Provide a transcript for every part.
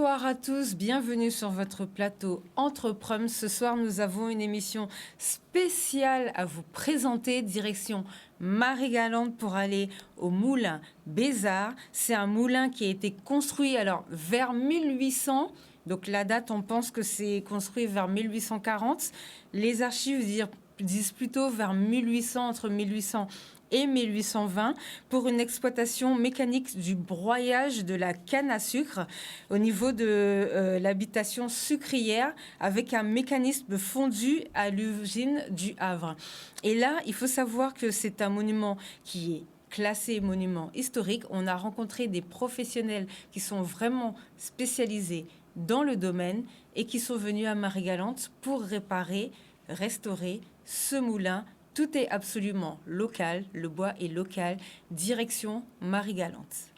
Bonsoir à tous, bienvenue sur votre plateau Entreprum. Ce soir, nous avons une émission spéciale à vous présenter, direction Marie-Galante pour aller au moulin Bézard. C'est un moulin qui a été construit vers 1800. Donc la date, on pense que c'est construit vers 1840. Les archives disent plutôt vers 1800, entre 1800 et 1820, pour une exploitation mécanique du broyage de la canne à sucre au niveau de l'habitation sucrière, avec un mécanisme fondu à l'usine du Havre. Et là, il faut savoir que c'est un monument qui est classé monument historique. On a rencontré des professionnels qui sont vraiment spécialisés dans le domaine et qui sont venus à Marie-Galante pour réparer, restaurer ce moulin. Tout est absolument local, le bois est local, direction Marie-Galante.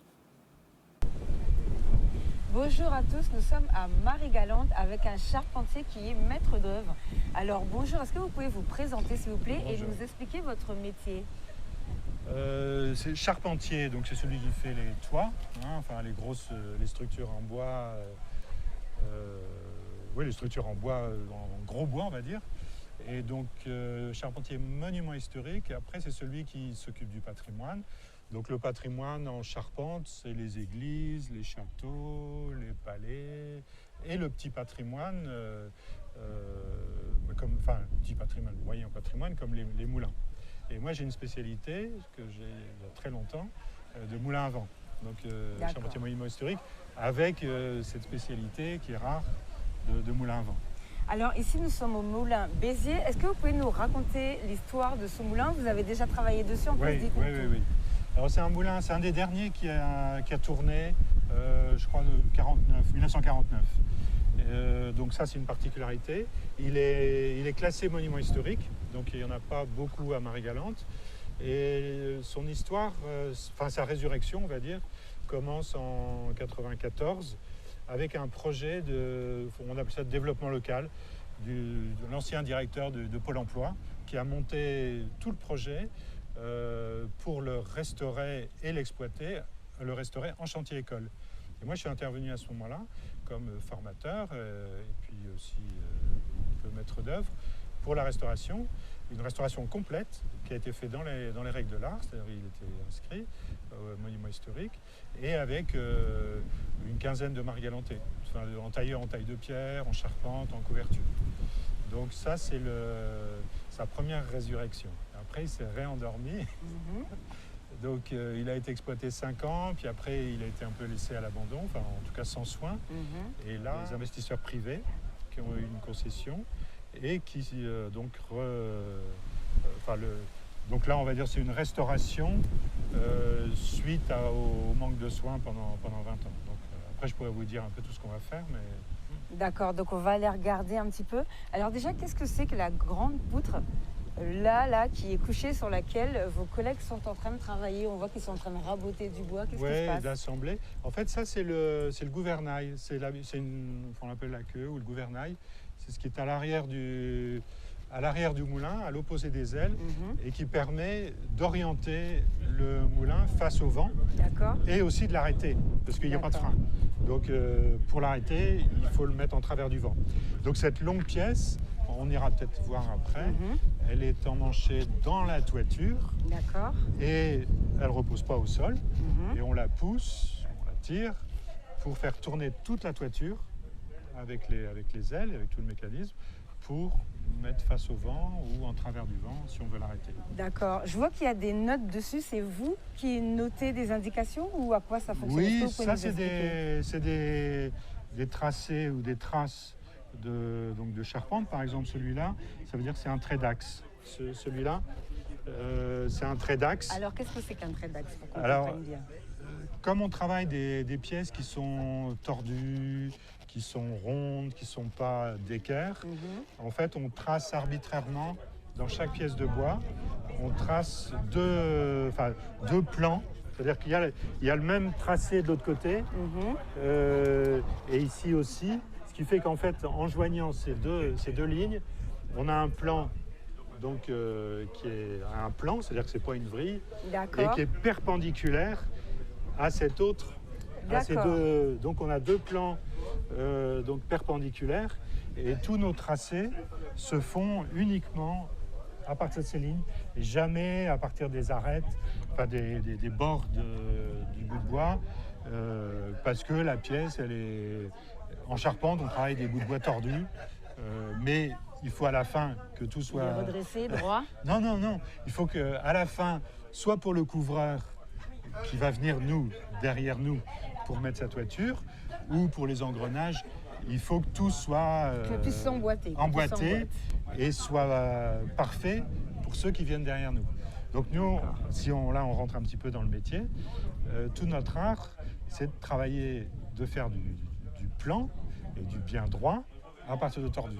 Bonjour à tous, nous sommes à Marie-Galante avec un charpentier qui est maître d'œuvre. Alors bonjour, est-ce que vous pouvez vous présenter s'il vous plaît et nous expliquer votre métier? C'est charpentier, donc c'est celui qui fait les toits, enfin les structures en bois, les structures en bois, en gros bois on va dire. Et donc, charpentier monument historique. Et après, c'est celui qui s'occupe du patrimoine. Donc, le patrimoine en charpente, c'est les églises, les châteaux, les palais et le petit patrimoine, petit patrimoine, moyen patrimoine, comme les moulins. Et moi, j'ai une spécialité que j'ai il y a très longtemps, de moulin à vent. Donc, charpentier monument historique, avec cette spécialité qui est rare de moulin à vent. Alors ici, nous sommes au moulin Béziers. Est-ce que vous pouvez nous raconter l'histoire de ce moulin? Vous avez déjà travaillé dessus, Oui. Alors c'est un moulin, c'est un des derniers qui a tourné, je crois, de 1949. Donc ça, c'est une particularité. Il est classé monument historique, donc il n'y en a pas beaucoup à Marie-Galante. Et son histoire, sa résurrection, on va dire, commence en 1994. Avec un projet on appelle ça de développement local, de l'ancien directeur de Pôle emploi, qui a monté tout le projet pour le restaurer et l'exploiter, le restaurer en chantier école. Et moi, je suis intervenu à ce moment-là comme formateur et puis aussi un peu maître d'œuvre pour la restauration. Une restauration complète qui a été faite dans les règles de l'art, c'est-à-dire il était inscrit au monument historique, et avec une quinzaine de Marie-Galantais, en taille de pierre, en charpente, en couverture. Donc ça, c'est sa première résurrection. Après, il s'est réendormi. Donc il a été exploité 5 ans, puis après il a été un peu laissé à l'abandon, enfin en tout cas sans soin. Et là, les investisseurs privés qui ont eu une concession, et qui donc là on va dire c'est une restauration suite au manque de soins pendant 20 ans. Donc après je pourrais vous dire un peu tout ce qu'on va faire, mais... D'accord, donc on va aller regarder un petit peu. Alors déjà, qu'est-ce que c'est que la grande poutre là qui est couchée, sur laquelle vos collègues sont en train de travailler? On voit qu'ils sont en train de raboter du bois. Qu'est-ce qui se passe? D'assembler. En fait, ça c'est le gouvernail. On l'appelle la queue ou le gouvernail. C'est ce qui est à l'arrière du moulin, à l'opposé des ailes, et qui permet d'orienter le moulin face au vent. D'accord. Et aussi de l'arrêter, parce qu'il n'y a pas de frein. Donc pour l'arrêter, il faut le mettre en travers du vent. Donc cette longue pièce, on ira peut-être voir après, elle est emmanchée dans la toiture. D'accord. Et elle ne repose pas au sol. Et on la pousse, on la tire pour faire tourner toute la toiture avec les ailes, avec tout le mécanisme, pour mettre face au vent ou en travers du vent si on veut l'arrêter. D'accord. Je vois qu'il y a des notes dessus. C'est vous qui notez des indications ou à quoi ça fonctionne? Oui, ça c'est des tracés ou des traces de charpente. Par exemple, celui-là, ça veut dire que c'est un trait d'axe. Celui-là, c'est un trait d'axe. Alors, qu'est-ce que c'est qu'un trait d'axe pour qu'on comprenne bien? Comme on travaille des pièces qui sont tordues, qui sont rondes, qui ne sont pas d'équerre, en fait, on trace arbitrairement, dans chaque pièce de bois, on trace deux plans. C'est-à-dire qu'il y a le même tracé de l'autre côté, et ici aussi, ce qui fait qu'en fait, en joignant ces deux lignes, on a un plan donc, qui est un plan, c'est-à-dire que ce n'est pas une vrille, et qui est perpendiculaire à cet autre Là, c'est D'accord. donc on a deux plans donc perpendiculaires et tous nos tracés se font uniquement à partir de ces lignes et jamais à partir des arêtes, enfin des bords du bout de bois, parce que la pièce, elle est en charpente, on travaille des bouts de bois tordus, mais il faut à la fin que tout Il est soit... redressé, droit. Non, non, non, il faut qu'à la fin, soit pour le couvreur qui va venir derrière nous pour mettre sa toiture, ou pour les engrenages, il faut que tout soit Que puisse s'emboîter. que tout emboîté s'emboîte. et soit parfait pour ceux qui viennent derrière nous. Donc nous, si on rentre un petit peu dans le métier, tout notre art, c'est de travailler, de faire du plan et du bien droit à partir de tordus.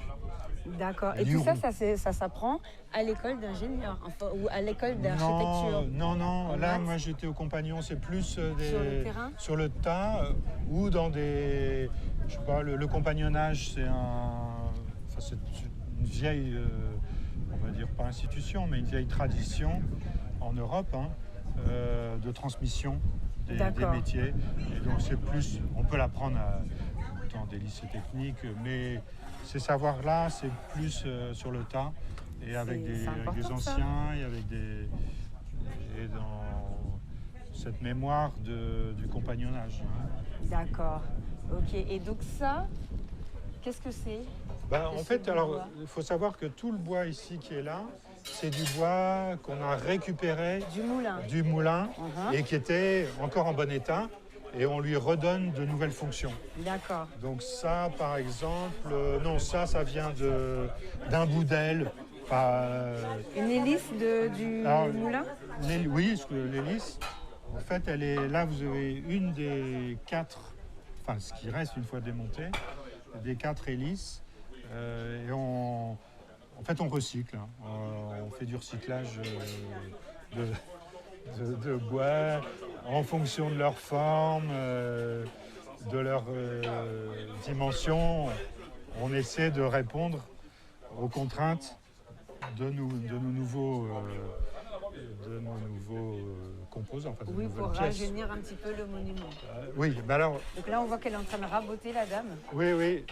D'accord. Et Et du tout ça, roux. ça s'apprend à l'école d'ingénieur, enfin, ou à l'école d'architecture. Non, En là, maths. moi, j'étais au compagnon, c'est plus Sur le terrain. sur le tas ou dans des... Je sais pas, le compagnonnage, c'est une vieille, on va dire pas institution, mais une vieille tradition en Europe hein, de transmission des métiers. Et donc, c'est plus... On peut l'apprendre dans des lycées techniques, mais ces savoirs-là, c'est plus sur le tas et avec C'est avec des important, ça. anciens et avec et dans cette mémoire du compagnonnage. D'accord. Ok. Et donc ça, qu'est-ce que c'est? En C'est fait, du alors, bois. il faut savoir que tout le bois ici qui est là, c'est du bois qu'on a récupéré Du moulin. du moulin Mhm. et qui était encore en bon état et on lui redonne de nouvelles fonctions. D'accord. Donc ça, par exemple, non, ça vient d'un bout d'aile. Une hélice du Alors, moulin? Oui, parce que l'hélice, en fait, elle est là. Vous avez une des quatre, enfin, ce qui reste une fois démonté, des quatre hélices, et en fait, on recycle. Hein. On fait du recyclage de bois en fonction de leur forme, de leur dimension. On essaie de répondre aux contraintes de nos nouveaux composants. Enfin, de Oui, nouvelles pour pièces. rajeunir un petit peu le monument. Oui, alors, Donc là, on voit qu'elle est en train de raboter la dame. oui.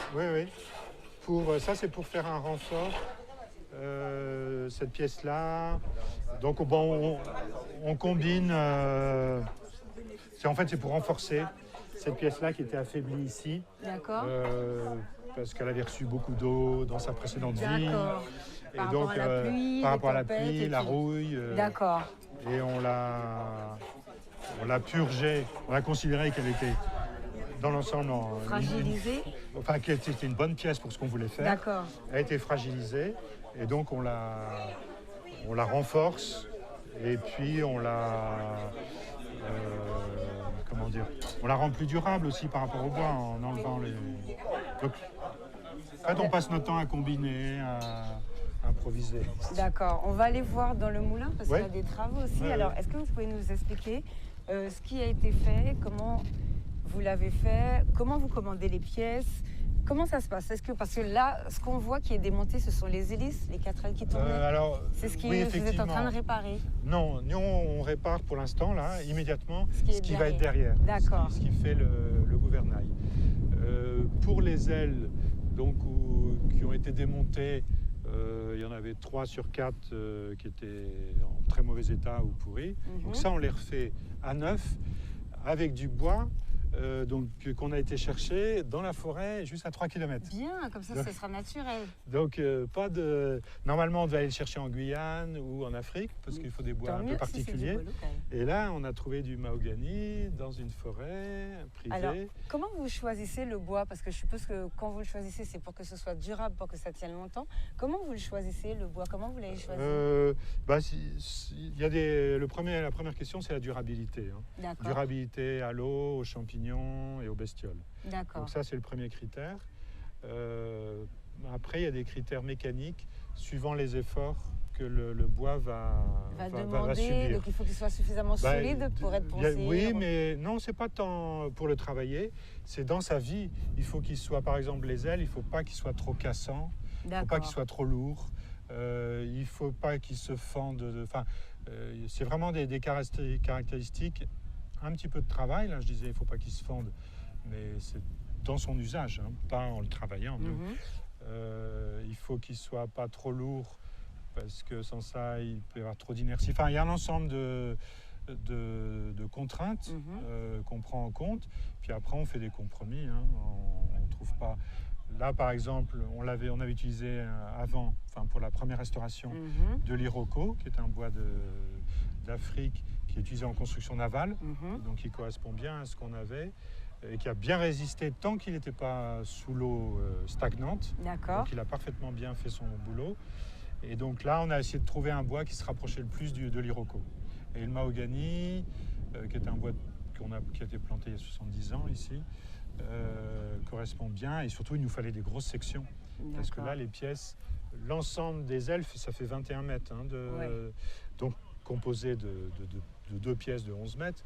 Ça, c'est pour faire un renfort. Cette pièce-là. Donc, on combine. C'est pour renforcer cette pièce-là qui était affaiblie ici. D'accord. Parce qu'elle avait reçu beaucoup d'eau dans sa précédente vie. D'accord. Et Par donc, rapport à la pluie, par les rapport à la tempêtes pluie, et la tout. rouille. D'accord. Et on l'a purgée. On a considéré qu'elle était dans l'ensemble Fragilisée. enfin qu'elle était une bonne pièce pour ce qu'on voulait faire. D'accord. Elle a été fragilisée et donc on la renforce et puis on la rend plus durable aussi par rapport au bois en enlevant les. Donc, en fait, on passe notre temps à combiner, à improviser. D'accord. On va aller voir dans le moulin parce Ouais. qu'il y a des travaux aussi. Ouais, Alors, ouais. est-ce que vous pouvez nous expliquer ce qui a été fait, comment vous l'avez fait, comment vous commandez les pièces, comment ça se passe? Parce que là, ce qu'on voit qui est démonté, ce sont les hélices, les 4 ailes qui tournent. Alors, C'est ce que oui, vous êtes en effectivement. train de réparer. Non, nous on répare pour l'instant, là, immédiatement, qui est ce qui va être derrière. D'accord. Ce qui fait le gouvernail. Pour les ailes qui ont été démontées, il y en avait 3 sur 4 qui étaient en très mauvais état ou pourris. Donc ça, on les refait à neuf avec du bois qu'on a été chercher dans la forêt juste à 3 km. Bien, comme ça, ce sera naturel. Donc, normalement, on devait aller le chercher en Guyane ou en Afrique, parce qu'il faut des bois Tant un mieux peu si c'est du particuliers. bois local. Et là, on a trouvé du mahogany dans une forêt privée. Alors, comment vous choisissez le bois? Parce que je suppose que quand vous le choisissez, c'est pour que ce soit durable, pour que ça tienne longtemps. Comment vous le choisissez, le bois? Comment vous l'avez choisi? Il y a la première question, c'est la durabilité. Hein. D'accord. Durabilité à l'eau, aux champignons et aux bestioles. D'accord. Donc ça, c'est le premier critère. Après, il y a des critères mécaniques suivant les efforts que le bois va demander, subir. donc il faut qu'il soit suffisamment solide pour être poncé. Oui, mais non, c'est pas tant pour le travailler, c'est dans sa vie. Il faut qu'il soit, par exemple, les ailes, il faut pas qu'il soit trop cassant, il faut pas qu'il soit trop lourd, il faut pas qu'il se fende. C'est vraiment des caractéristiques un petit peu de travail. Là, je disais, il ne faut pas qu'il se fende, mais c'est dans son usage, hein, pas en le travaillant. Il faut qu'il ne soit pas trop lourd, parce que sans ça, il peut y avoir trop d'inertie. Enfin, il y a un ensemble de contraintes qu'on prend en compte. Puis après, on fait des compromis. Hein. On ne trouve pas... Là, par exemple, on avait utilisé avant, pour la première restauration, de l'iroko, qui est un bois d'Afrique qui est utilisé en construction navale, donc qui correspond bien à ce qu'on avait et qui a bien résisté tant qu'il n'était pas sous l'eau stagnante. D'accord. Donc il a parfaitement bien fait son boulot. Et donc là, on a essayé de trouver un bois qui se rapprochait le plus de l'iroko. Et le mahogany, qui est un bois qui a été planté il y a 70 ans ici, correspond bien. Et surtout, il nous fallait des grosses sections. D'accord. Parce que là, les pièces, l'ensemble des elfes, ça fait 21 mètres. Hein, donc composé de 2 pièces de 11 mètres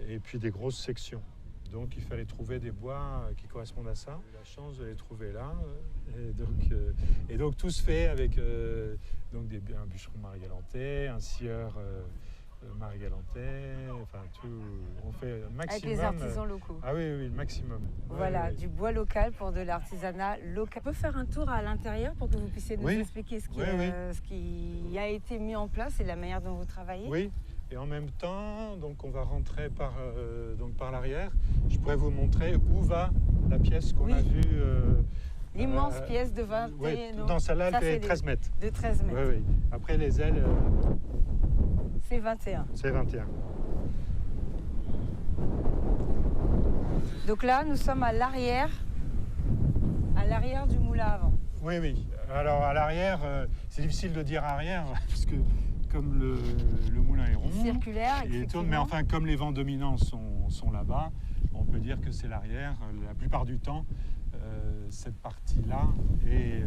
et puis des grosses sections. Donc il fallait trouver des bois qui correspondent à ça. J'ai eu la chance de les trouver là. Et donc tout se fait avec un bûcheron Marie-Galantais, un scieur Marie-Galantais, enfin tout. On fait le maximum. Avec les artisans locaux. Ah oui, le maximum. Voilà, du bois local pour de l'artisanat local. On peut faire un tour à l'intérieur pour que vous puissiez nous expliquer ce qui a été mis en place et la manière dont vous travaillez. Oui. Et en même temps, donc on va rentrer par l'arrière. Je pourrais vous montrer où va la pièce qu'on a vue. L'immense pièce de 20 dans celle-là, elle fait 13 mètres. De 13 mètres. Oui. Après, les ailes... c'est 21. C'est 21. Donc là, nous sommes à l'arrière du moulin à vent. Oui. Alors, à l'arrière, c'est difficile de dire arrière, parce que comme le moulin est rond, circulaire, il tourne, mais enfin comme les vents dominants sont là-bas, on peut dire que c'est l'arrière. La plupart du temps, cette partie-là est...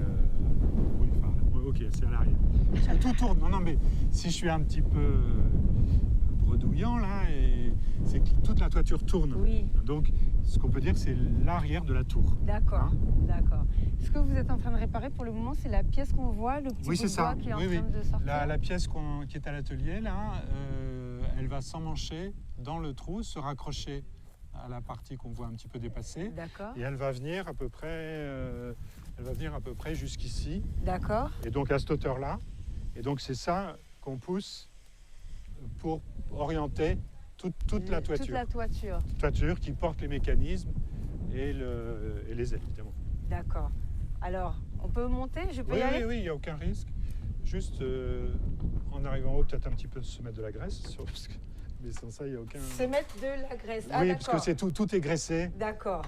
ok, c'est à l'arrière. Parce que tout tourne. Non, mais si je suis un petit peu bredouillant là, c'est que toute la toiture tourne. Oui. Donc, ce qu'on peut dire, c'est l'arrière de la tour. D'accord, d'accord. Ce que vous êtes en train de réparer pour le moment, c'est la pièce qu'on voit, le petit bout de bois qui est en train de sortir. La pièce qui est à l'atelier, là, elle va s'emmancher dans le trou, se raccrocher à la partie qu'on voit un petit peu dépassée. D'accord. Et elle va venir à peu près, jusqu'ici. D'accord. Et donc à cette hauteur-là. Et donc c'est ça qu'on pousse pour orienter toute la toiture. Toute la toiture. Toiture qui porte les mécanismes et les ailes, évidemment. D'accord. Alors, on peut monter? Je peux y aller? Oui, il n'y a aucun risque. Juste en arrivant en haut, peut-être un petit peu se mettre de la graisse. Mais sans ça, il n'y a aucun... Se mettre de la graisse. Oui, parce que tout est graissé. D'accord.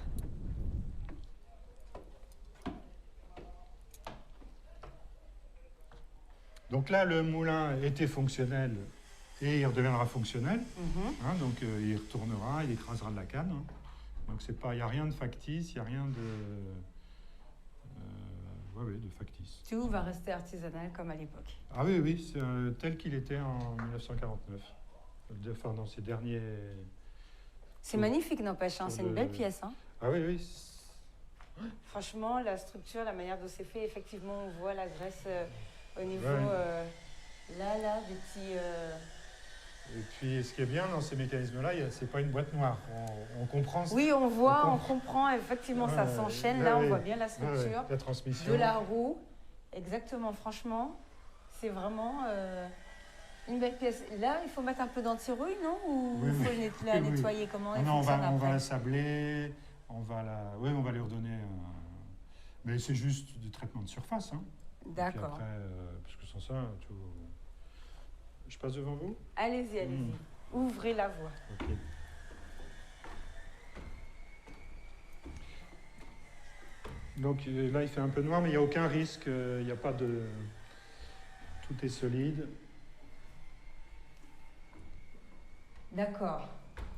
Donc là, le moulin était fonctionnel et il redeviendra fonctionnel. Donc il retournera, il écrasera de la canne. Hein. Donc il n'y a rien de factice, il n'y a rien de... de factice. Tout va rester artisanal comme à l'époque. Ah oui, c'est tel qu'il était en 1949. Enfin, dans ses derniers... C'est magnifique, n'empêche, hein. C'est une belle pièce. Hein. Ah oui. Franchement, la structure, la manière dont c'est fait, effectivement, on voit la graisse au niveau... là, des petits... Et puis, ce qui est bien dans ces mécanismes-là, c'est pas une boîte noire. On comprend... Oui, on comprend, effectivement, ça s'enchaîne. Là, on voit bien la structure la transmission. de la roue. Exactement, franchement, c'est vraiment... une belle pièce. Là, il faut mettre un peu d'anti-rouille, non? Ou il faut la nettoyer? Comment elle fonctionne on va la sabler, on va lui redonner... Mais c'est juste du traitement de surface. Hein. D'accord. Après, parce que sans ça, tout... Je passe devant vous? Allez-y. Ouvrez la voie. Ok. Donc là, il fait un peu noir, mais il n'y a aucun risque. Il n'y a pas de... Tout est solide. D'accord.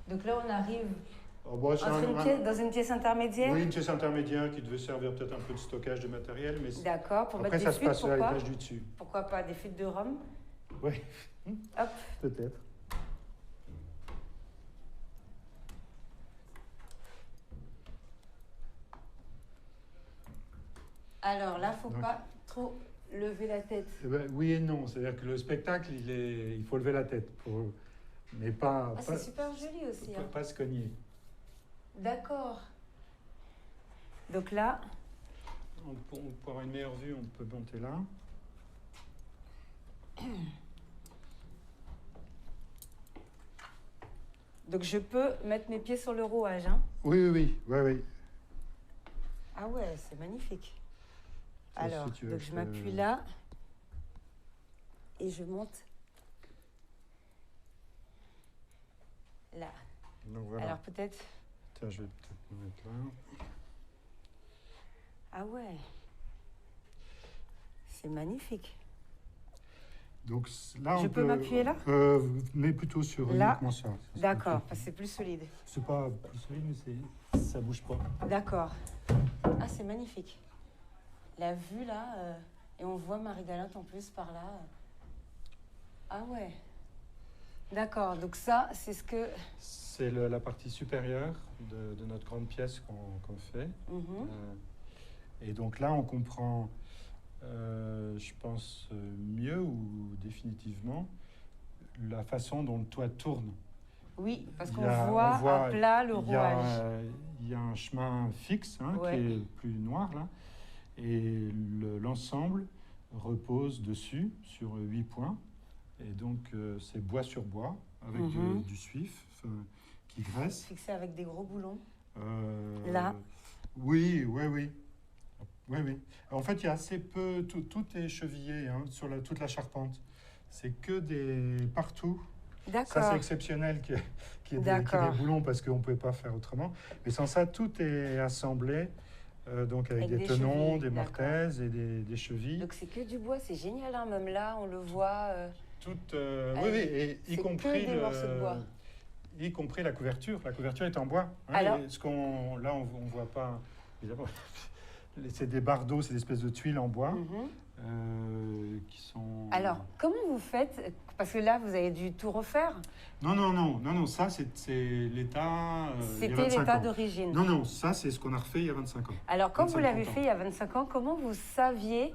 Donc là, on arrive dans une pièce intermédiaire? Oui, une pièce intermédiaire qui devait servir peut-être un peu de stockage de matériel. Mais d'accord, pour après, mettre des fuites, ça se passe à l'étage du dessus. Pourquoi pas des fuites de rhum? Oui. Hop. Peut-être. Alors là, il ne faut pas trop lever la tête. Oui et non. C'est-à-dire que le spectacle, il faut lever la tête. mais pas, c'est super joli aussi. pas se cogner. D'accord. Donc là, Pour avoir une meilleure vue, on peut monter là. donc je peux mettre mes pieds sur le rouage. Hein. Oui. Ah ouais, c'est magnifique. Ça, Alors, si tu veux donc je m'appuie là et je monte là. Donc voilà. Alors peut-être... Tiens, je vais peut-être me mettre là. Ah ouais, c'est magnifique. Donc là, Je on peux m'appuyer là mais plutôt sur Là. uniquement ça. D'accord, parce que c'est plus solide. C'est pas plus solide, mais ça bouge pas. D'accord. Ah, c'est magnifique. La vue là, et on voit Marie-Galante en plus par là. Ah ouais. D'accord, donc ça, c'est ce que... C'est la partie supérieure de notre grande pièce qu'on fait. Mhm. Et donc là, on comprend, je pense, mieux ou définitivement la façon dont le toit tourne. Oui, parce Il qu'on y a- voit on voit- à plat le Il y a, rouage. il y a un chemin fixe Ouais. qui est plus noir là, et l'ensemble repose dessus sur 8 points. Et donc c'est bois sur bois avec du suif qui graisse. Fixé avec des gros boulons. Là. Oui. En fait, il y a assez peu, tout est chevillé sur toute la charpente. C'est que des partout. Ça, c'est D'accord. exceptionnel qu'il y ait D'accord. des boulons parce qu'on ne pouvait pas faire autrement. Mais sans ça, tout est assemblé donc avec des tenons, chevilles, des d'accord. mortaises et des chevilles. Donc c'est que du bois, c'est génial, hein. Même là, on le voit. Toutes, oui, et y c'est compris que des morceaux de bois. y compris la couverture. La couverture est en bois. Alors- Et là, on voit pas, évidemment. C'est des bardeaux, c'est des espèces de tuiles en bois qui sont... Alors, comment vous faites? Parce que là, vous avez dû tout refaire. Non, ça, c'est l'état... il y a C'était 25 l'état ans. d'origine. Non, ça, c'est ce qu'on a refait il y a 25 ans. Alors, quand vous 25 l'avez ans. fait il y a 25 ans, comment vous saviez,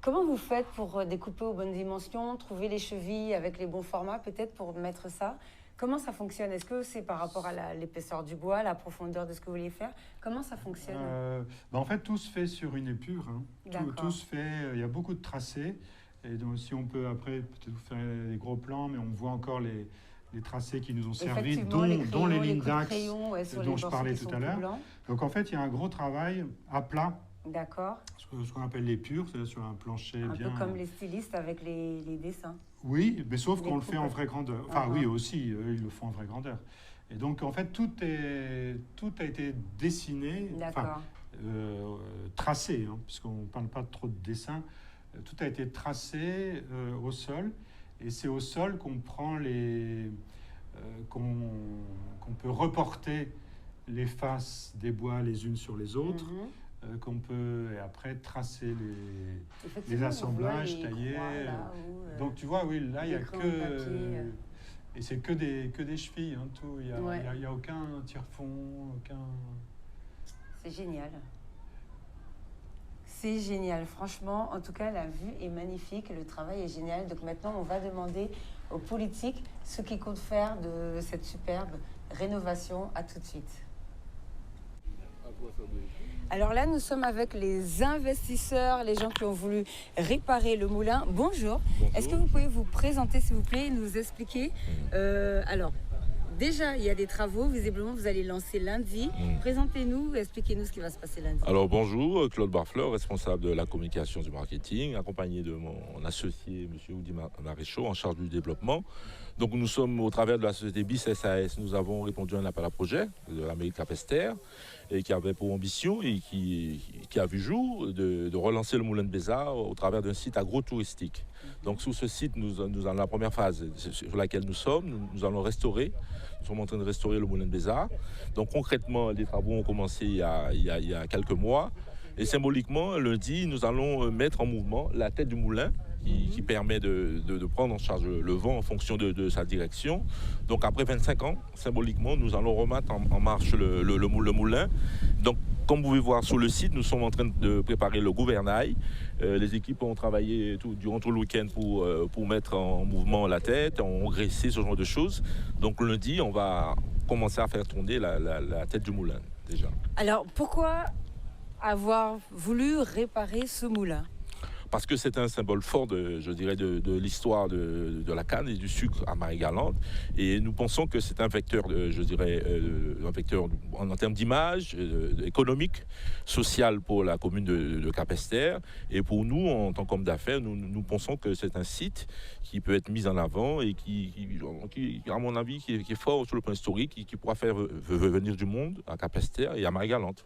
comment vous faites pour découper aux bonnes dimensions, trouver les chevilles avec les bons formats, peut-être pour mettre ça? Comment ça fonctionne? Est-ce que c'est par rapport à l'épaisseur du bois, la profondeur de ce que vous voulez faire? Comment ça fonctionne? En fait, tout se fait sur une épure. D'accord. Tout se fait... Il y a beaucoup de tracés. Et donc, si on peut, après, peut-être vous faire des gros plans, mais on voit encore les tracés qui nous ont servi, Effectivement, dont les lignes coups de d'axe crayon, ouais, sur les dont je morceaux parlais qui tout sont à plus l'heure. blancs. Donc, en fait, il y a un gros travail à plat, D'accord. ce qu'on appelle l'épure, c'est-à-dire sur un plancher Un bien... peu comme les stylistes avec les dessins. Oui, mais sauf Les qu'on le fait en coupes. vraie grandeur. Enfin, Uh-huh. oui, aussi, eux, ils le font en vraie grandeur. Et donc, en fait, tout a été dessiné, D'accord. tracé, puisqu'on ne parle pas trop de dessin. Tout a été tracé au sol. Et c'est au sol qu'on prend qu'on peut reporter les faces des bois les unes sur les autres, Mhm. qu'on peut et après tracer Effectivement, les on assemblages, voit les taillés. croix, là, où, Donc tu vois, oui, là il y a l'écran que de papier, et c'est que des chevilles, tout. Il y a, Ouais. il y a aucun tire-fond, aucun. c'est génial. C'est génial, franchement. En tout cas, la vue est magnifique, le travail est génial. Donc maintenant, on va demander aux politiques ce qu'ils comptent faire de cette superbe rénovation. À tout de suite. Alors là, nous sommes avec les investisseurs, les gens qui ont voulu réparer le moulin. Bonjour. Est-ce que vous pouvez vous présenter, s'il vous plaît, et nous expliquer alors, déjà, il y a des travaux, visiblement, vous allez lancer lundi. Présentez-nous, expliquez-nous ce qui va se passer lundi. Alors bonjour, Claude Barfleur, responsable de la communication du marketing, accompagné de mon associé, M. Oudi Maréchaux, en charge du développement. Donc nous sommes au travers de la société BIS SAS, nous avons répondu à un appel à projet de la mairie de Capesterre et qui avait pour ambition et qui a vu jour de relancer le moulin de Bézard au travers d'un site agro-touristique. Donc sur ce site, nous allons la première phase sur laquelle nous sommes, nous allons restaurer. Nous sommes en train de restaurer le moulin de Bézard. Donc concrètement, les travaux ont commencé il y a quelques mois. Et symboliquement, lundi, nous allons mettre en mouvement la tête du moulin qui permet de prendre en charge le vent en fonction de sa direction. Donc après 25 ans, symboliquement, nous allons remettre en marche le moulin. Donc comme vous pouvez voir sur le site, nous sommes en train de préparer le gouvernail. Les équipes ont travaillé durant tout le week-end pour mettre en mouvement la tête, engraisser ce genre de choses. Donc lundi, on va commencer à faire tourner la tête du moulin déjà. Alors pourquoi avoir voulu réparer ce moulin? Parce que c'est un symbole fort, de l'histoire de la canne et du sucre à Marie-Galante. Et nous pensons que c'est un vecteur, un vecteur en termes d'image, économique, social pour la commune de Capesterre. Et pour nous, en tant qu'hommes d'affaires, nous pensons que c'est un site qui peut être mis en avant et qui à mon avis, qui est fort sur le plan historique, qui pourra faire venir du monde à Capesterre et à Marie-Galante.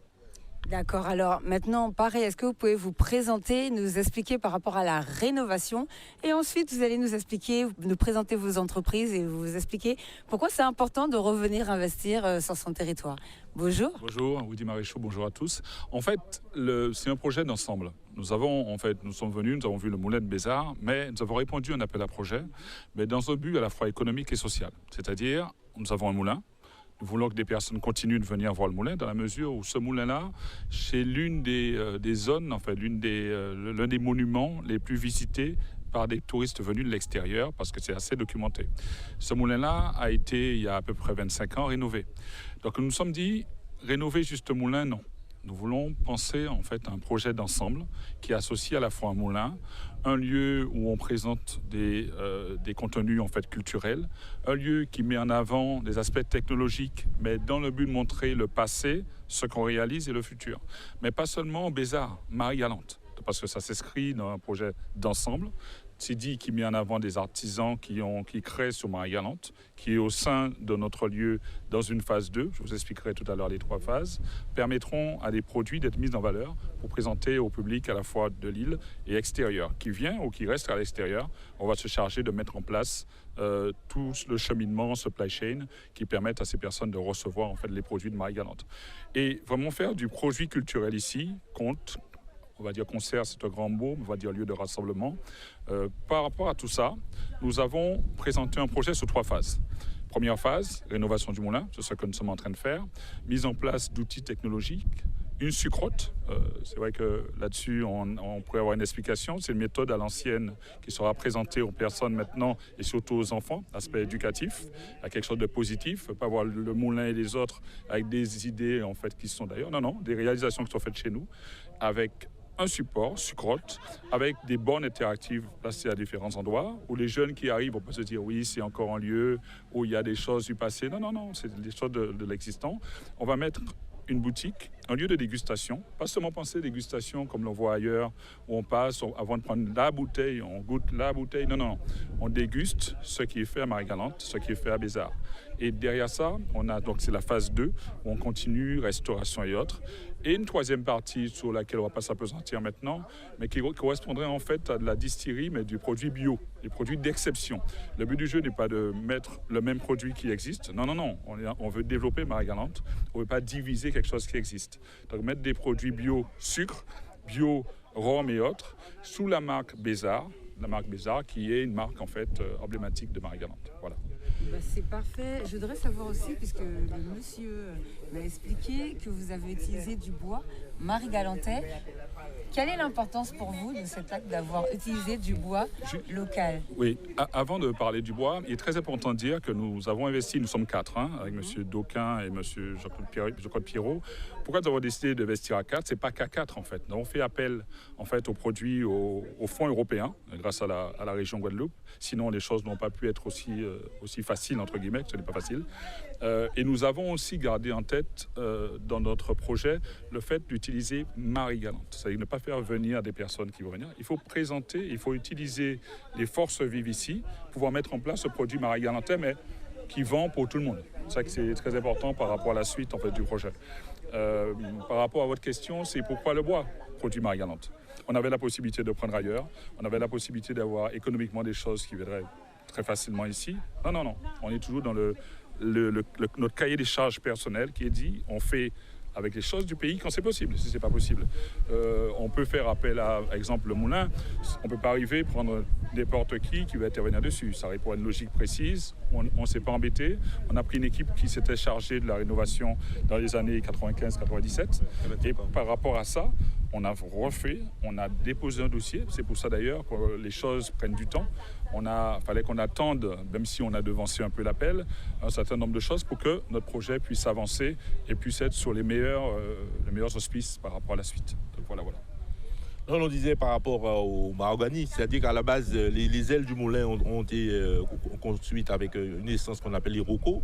D'accord, alors maintenant, pareil, est-ce que vous pouvez vous présenter, nous expliquer par rapport à la rénovation et ensuite vous allez nous présenter vos entreprises et vous expliquer pourquoi c'est important de revenir investir sur son territoire. Bonjour. Bonjour, Woody Maréchaux, bonjour à tous. En fait, c'est un projet d'ensemble. Nous sommes venus, nous avons vu le moulin de Bézard, mais nous avons répondu à un appel à projet, mais dans un but à la fois économique et social. C'est-à-dire, nous avons un moulin. Nous voulons que des personnes continuent de venir voir le moulin dans la mesure où ce moulin-là, c'est l'une des zones, en fait, l'un des monuments les plus visités par des touristes venus de l'extérieur parce que c'est assez documenté. Ce moulin-là a été, il y a à peu près 25 ans, rénové. Donc nous nous sommes dit, rénover juste le moulin, non. Nous voulons penser en fait à un projet d'ensemble qui associe à la fois un moulin, un lieu où on présente des contenus en fait culturels, un lieu qui met en avant des aspects technologiques, mais dans le but de montrer le passé, ce qu'on réalise et le futur. Mais pas seulement Bézard, Marie-Galante, parce que ça s'inscrit dans un projet d'ensemble. C'est dit qui met en avant des artisans qui créent sur Marie-Galante, qui est au sein de notre lieu dans une phase 2, je vous expliquerai tout à l'heure les 3 phases, permettront à des produits d'être mis en valeur pour présenter au public à la fois de l'île et extérieur. Qui vient ou qui reste à l'extérieur, on va se charger de mettre en place tout le cheminement, supply chain, qui permettent à ces personnes de recevoir en fait les produits de Marie-Galante. Et vraiment faire du produit culturel ici compte. On va dire concert, c'est un grand mot, on va dire lieu de rassemblement. Par rapport à tout ça, nous avons présenté un projet sur 3 phases. Première phase, rénovation du moulin, c'est ce que nous sommes en train de faire. Mise en place d'outils technologiques, une sucrotte. C'est vrai que là-dessus, on pourrait avoir une explication. C'est une méthode à l'ancienne qui sera présentée aux personnes maintenant et surtout aux enfants, aspect éducatif, à quelque chose de positif. Pas voir le moulin et les autres avec des idées en fait qui sont d'ailleurs, non, des réalisations qui sont faites chez nous, avec un support, sucrotte, avec des bornes interactives placées à différents endroits, où les jeunes qui arrivent, on peut se dire oui, c'est encore un lieu où il y a des choses du passé. Non, c'est des choses de l'existant. On va mettre une boutique, un lieu de dégustation, pas seulement penser dégustation comme l'on voit ailleurs, où on passe avant de prendre la bouteille, on goûte la bouteille. Non, on déguste ce qui est fait à Marie-Galante, ce qui est fait à Bézard. Et derrière ça, c'est la phase 2, où on continue, restauration et autres. Et une 3e partie sur laquelle on ne va pas s'appesantir maintenant, mais qui correspondrait en fait à de la distillerie, mais du produit bio, des produits d'exception. Le but du jeu n'est pas de mettre le même produit qui existe. Non. On veut développer Marie-Galante. On ne veut pas diviser quelque chose qui existe. Donc mettre des produits bio sucre, bio rhum et autres, sous la marque Bézard. La marque Bézard qui est une marque en fait emblématique de Marie-Galante. Voilà. C'est parfait. Je voudrais savoir aussi, puisque le monsieur m'a expliqué que vous avez utilisé du bois marie-galantais. Quelle est l'importance pour vous de cet acte d'avoir utilisé du bois local? Oui, avant de parler du bois, il est très important de dire que nous avons investi, nous sommes 4, avec M. Dauquin et M. Jean-Claude Pierrot. Pourquoi nous avons décidé d'investir à 4? C'est pas qu'à 4 en fait. Nous avons fait appel en fait aux produits, aux fonds européens, grâce à la région Guadeloupe. Sinon, les choses n'ont pas pu être aussi faciles, entre guillemets, ce n'est pas facile. Et nous avons aussi gardé en tête dans notre projet le fait d'utiliser Marie-Galante. C'est-à-dire ne pas faire venir des personnes qui vont venir. Il faut présenter, il faut utiliser les forces vives ici, pouvoir mettre en place ce produit Marie-Galantais, mais qui vend pour tout le monde. C'est ça que c'est très important par rapport à la suite en fait, du projet. Par rapport à votre question, c'est pourquoi le bois, produit Marie-Galante. On avait la possibilité de prendre ailleurs, on avait la possibilité d'avoir économiquement des choses qui viendraient très facilement ici. Non. On est toujours dans notre cahier des charges personnelles qui est dit, on fait avec les choses du pays quand c'est possible. Si ce n'est pas possible, on peut faire appel à exemple, le moulin. On ne peut pas arriver, prendre n'importe qui va intervenir dessus. Ça répond à une logique précise. On ne s'est pas embêté. On a pris une équipe qui s'était chargée de la rénovation dans les années 95-97. Et par rapport à ça, on a refait, on a déposé un dossier. C'est pour ça d'ailleurs que les choses prennent du temps. Fallait qu'on attende, même si on a devancé un peu l'appel, un certain nombre de choses pour que notre projet puisse avancer et puisse être sur les meilleurs auspices par rapport à la suite. Donc voilà. Non, on disait par rapport au mahogany, c'est-à-dire qu'à la base, les ailes du moulin ont été construites avec une essence qu'on appelle l'iroko.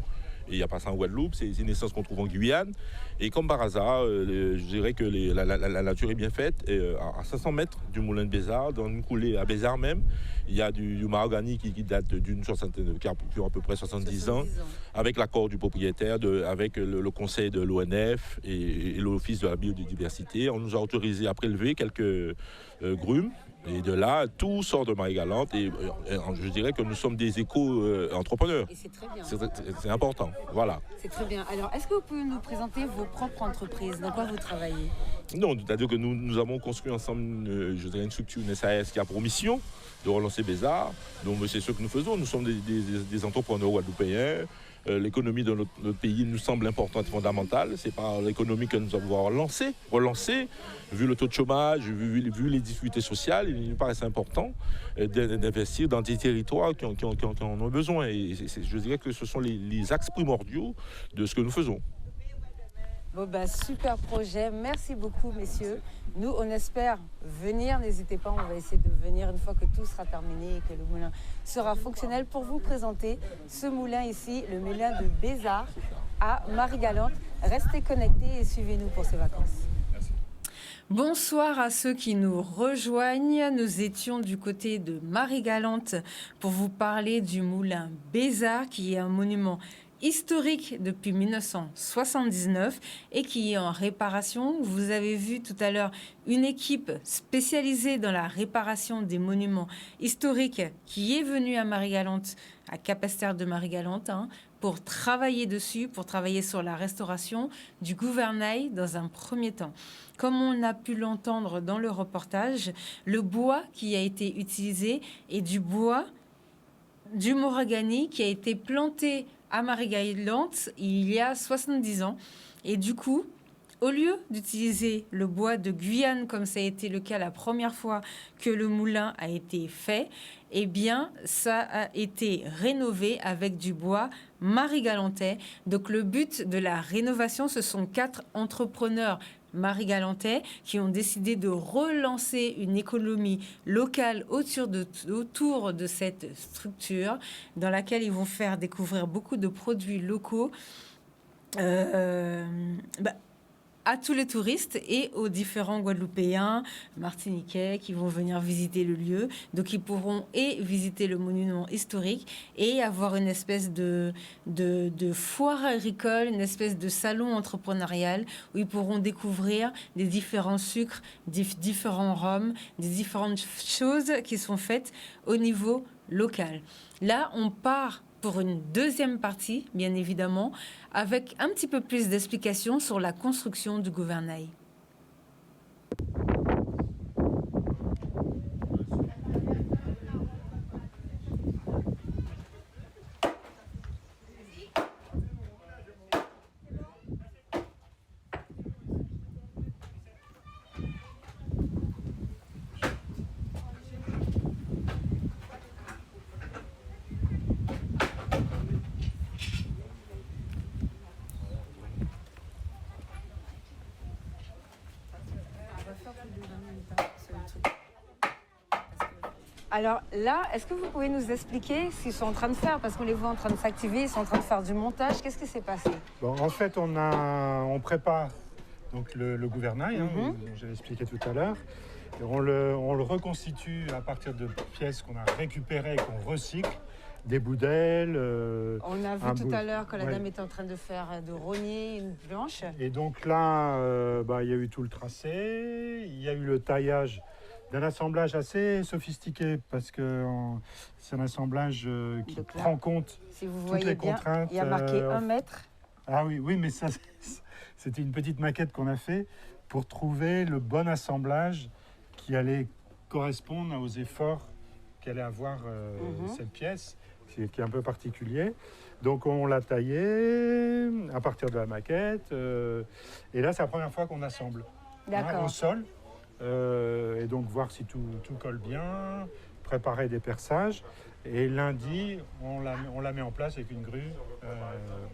Et il n'y a pas ça en Guadeloupe, c'est une essence qu'on trouve en Guyane. Et comme par hasard, je dirais que la nature est bien faite. Et, à 500 mètres du moulin de Bézard, dans une coulée à Bézard même, il y a du mahogany qui date d'une soixantaine, qui a à peu près 70 ans, avec l'accord du propriétaire, avec le conseil de l'ONF et l'Office de la biodiversité. On nous a autorisé à prélever quelques grumes. Et de là, tout sort de Marie-Galante et je dirais que nous sommes des éco-entrepreneurs. Et c'est très bien. C'est important, voilà. C'est très bien. Alors, est-ce que vous pouvez nous présenter vos propres entreprises? Dans quoi vous travaillez? Non, c'est-à-dire que nous avons construit ensemble une structure, une SAS qui a pour mission de relancer Bézard. Donc c'est ce que nous faisons. Nous sommes des entrepreneurs guadeloupéens. L'économie de notre pays nous semble importante et fondamentale. C'est par l'économie que nous allons relancer. Vu le taux de chômage, vu les difficultés sociales, il nous paraît important d'investir dans des territoires qui en ont besoin. Et je dirais que ce sont les axes primordiaux de ce que nous faisons. Bon, super projet. Merci beaucoup, messieurs. Nous, on espère venir. N'hésitez pas, on va essayer de venir une fois que tout sera terminé et que le moulin sera fonctionnel pour vous présenter ce moulin ici, le moulin de Bézard à Marie-Galante. Restez connectés et suivez-nous pour ces vacances. Merci. Bonsoir à ceux qui nous rejoignent. Nous étions du côté de Marie-Galante pour vous parler du moulin Bézard, qui est un monument historique depuis 1979 et qui est en réparation. Vous avez vu tout à l'heure une équipe spécialisée dans la réparation des monuments historiques qui est venue à Marie-Galante, à Capesterre de Marie-Galante, pour travailler dessus, pour travailler sur la restauration du gouvernail dans un premier temps. Comme on a pu l'entendre dans le reportage, le bois qui a été utilisé est du bois du mahogany qui a été planté à Marie-Galante il y a 70 ans. Et du coup, au lieu d'utiliser le bois de Guyane, comme ça a été le cas la première fois que le moulin a été fait, eh bien, ça a été rénové avec du bois marie-galantais. Donc, le but de la rénovation, ce sont 4 entrepreneurs marie-galantais qui ont décidé de relancer une économie locale autour de cette structure dans laquelle ils vont faire découvrir beaucoup de produits locaux à tous les touristes et aux différents Guadeloupéens, Martiniquais qui vont venir visiter le lieu. Donc, ils pourront visiter le monument historique et avoir une espèce de foire agricole, une espèce de salon entrepreneurial où ils pourront découvrir des différents sucres, des différents rhums, des différentes choses qui sont faites au niveau local. Là, on part pour une deuxième partie, bien évidemment, avec un petit peu plus d'explications sur la construction du gouvernail. Alors là, est-ce que vous pouvez nous expliquer ce qu'ils sont en train de faire? Parce qu'on les voit en train de s'activer, ils sont en train de faire du montage. Qu'est-ce qui s'est passé? Bon, en fait, on prépare donc le gouvernail, dont j'avais expliqué tout à l'heure. Et on le reconstitue à partir de pièces qu'on a récupérées et qu'on recycle. Des bouts d'ailes. On a vu tout à l'heure que la dame était en train de rogner une planche. Et donc là, il y a eu tout le tracé, il y a eu le taillage d'un assemblage assez sophistiqué parce que c'est un assemblage qui prend compte si vous toutes voyez les bien, contraintes. Il y a marqué 1 mètre. Ah oui, mais ça C'était une petite maquette qu'on a fait pour trouver le bon assemblage qui allait correspondre aux efforts qu'allait avoir cette pièce, qui est un peu particulier. Donc on l'a taillé à partir de la maquette. Et là, c'est la première fois qu'on assemble au sol. Et donc voir si tout colle bien, préparer des perçages. Et lundi, on la met en place avec une grue.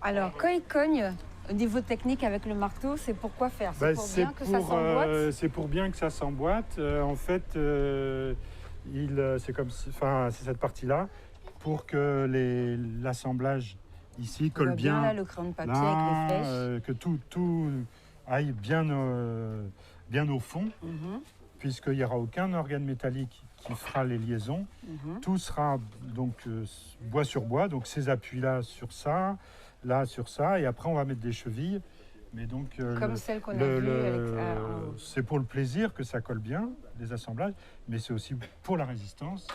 Alors, quand il cogne, au niveau technique avec le marteau, c'est pour quoi faire? C'est pour bien que ça s'emboîte? C'est pour bien que ça s'emboîte. En fait, c'est cette partie-là, pour que l'assemblage ici colle bien. Là, le crayon de papier avec les flèches. Que tout aille bien au fond, puisqu'il n'y aura aucun organe métallique qui fera les liaisons. Tout sera donc bois sur bois, donc ces appuis-là sur ça, là sur ça, et après on va mettre des chevilles. Mais donc, comme celle qu'on a vue. C'est pour le plaisir que ça colle bien, les assemblages, mais c'est aussi pour la résistance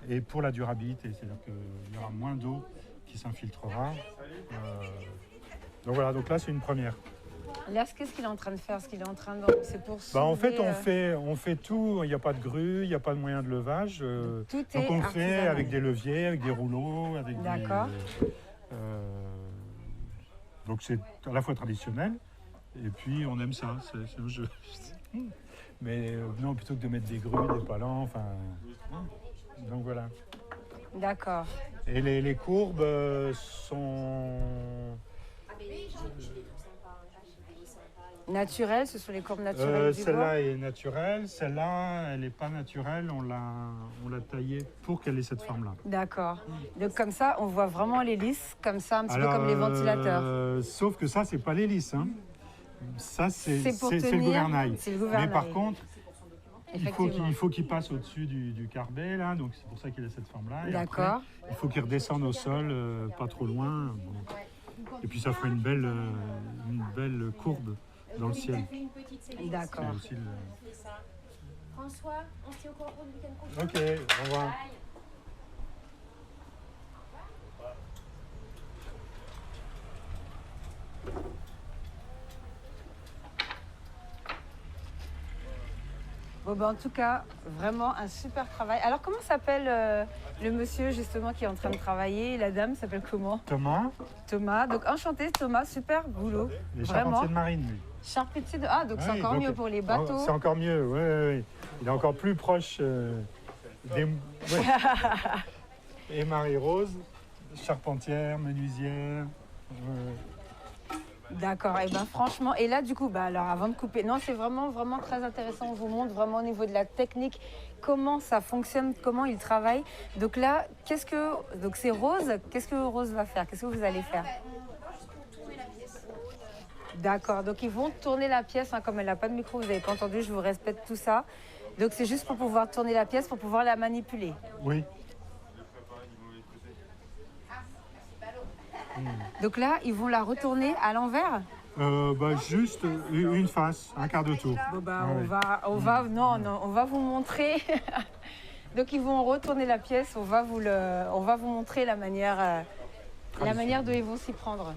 et pour la durabilité. C'est-à-dire qu'il y aura moins d'eau qui s'infiltrera. Donc voilà, donc là c'est une première. Là, qu'est-ce qu'il est en train de faire? C'est pour en fait, on fait tout. Il n'y a pas de grue, il n'y a pas de moyen de levage. Tout donc on le fait avec des leviers, avec des rouleaux, avec D'accord. Donc c'est à la fois traditionnel et puis on aime ça. C'est un jeu. Mais non, plutôt que de mettre des grues, des palans, enfin. Donc voilà. D'accord. Et les courbes sont naturelles, ce sont les courbes naturelles du bois. Celle-là est naturelle, celle-là, elle n'est pas naturelle, on l'a taillée pour qu'elle ait cette forme-là. D'accord. Donc comme ça, on voit vraiment l'hélice, comme ça, un petit peu comme les ventilateurs. Sauf que ça, c'est pas l'hélice. Hein. Ça, c'est le gouvernail. C'est le gouvernail. Mais par contre, il faut qu'il passe au-dessus du carbet, là, donc c'est pour ça qu'il a cette forme-là. D'accord. Il faut qu'il redescende au sol, pas trop loin. Bon. Et puis ça fera une belle courbe dans le ciel. D'accord. François, on se tient au courant pour le week-end prochain. Ok, au revoir. Bon, ben, en tout cas, vraiment un super travail. Alors, comment s'appelle le monsieur justement qui est en train de travailler? La dame s'appelle comment? Thomas. Thomas. Donc, enchanté Thomas, super boulot. Les vraiment. charpentiers de marine, lui. Charpentier de... Ah, donc c'est encore mieux pour les bateaux. C'est encore mieux, oui. Il est encore plus proche des... Ouais. Et Marie-Rose, charpentière, menuisière. D'accord, et ben franchement, et là du coup, alors avant de couper, non c'est vraiment très intéressant, on vous montre vraiment au niveau de la technique, comment ça fonctionne, comment il travaille. Donc là, donc c'est Rose, qu'est-ce que Rose va faire? Qu'est-ce que vous allez faire? D'accord, donc ils vont tourner la pièce, hein, comme elle n'a pas de micro, vous n'avez pas entendu, je vous respecte tout ça. Donc c'est juste pour pouvoir tourner la pièce, pour pouvoir la manipuler. Oui. Donc là, ils vont la retourner à l'envers? Juste une face, un quart de tour. Bon, on va vous montrer. Donc ils vont retourner la pièce, on va vous montrer la manière dont ils vont s'y prendre.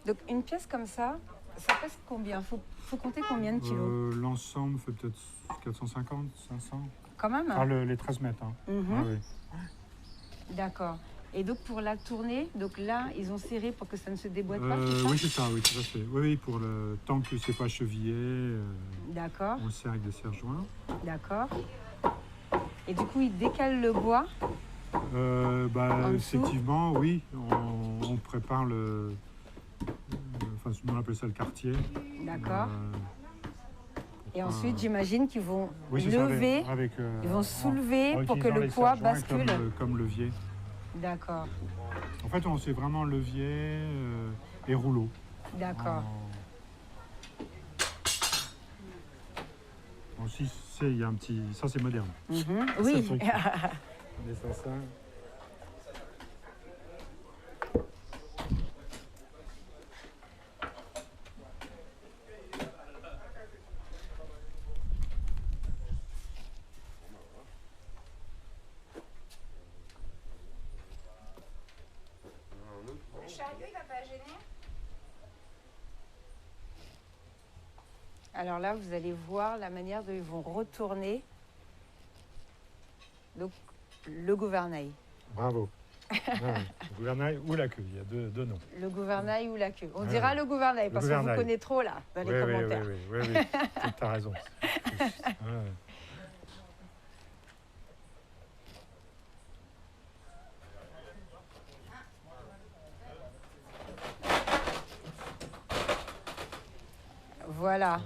Donc une pièce comme ça pèse combien? Faut compter combien de kilos? L'ensemble fait peut-être 450, 500. Quand même. Les 13 mètres. Hein. Oui. D'accord. Et donc pour la tournée, donc là, ils ont serré pour que ça ne se déboîte pas, oui, c'est ça, oui, tout à fait. Oui, pour le temps que c'est pas chevillé, d'accord. On le serre avec des serre-joints. D'accord. Et du coup, ils décalent le bois effectivement, oui. On prépare le... Enfin, on appelle ça le quartier. D'accord. Et ensuite, j'imagine qu'ils vont lever, ils vont soulever pour que le poids bascule. Comme levier. D'accord. En fait, on sait vraiment levier et rouleau. D'accord. Aussi, il y a un petit... Ça, c'est moderne. Oui. Ça. pas gêné? Alors là, vous allez voir la manière dont ils vont retourner donc, le gouvernail. Bravo. Le gouvernail ou la queue, il y a deux noms. Le gouvernail ou la queue. On Ouais. dira le gouvernail Le parce qu'on vous gouvernail. connaît trop là dans les commentaires. Oui. Tu as raison. Ouais. Voilà.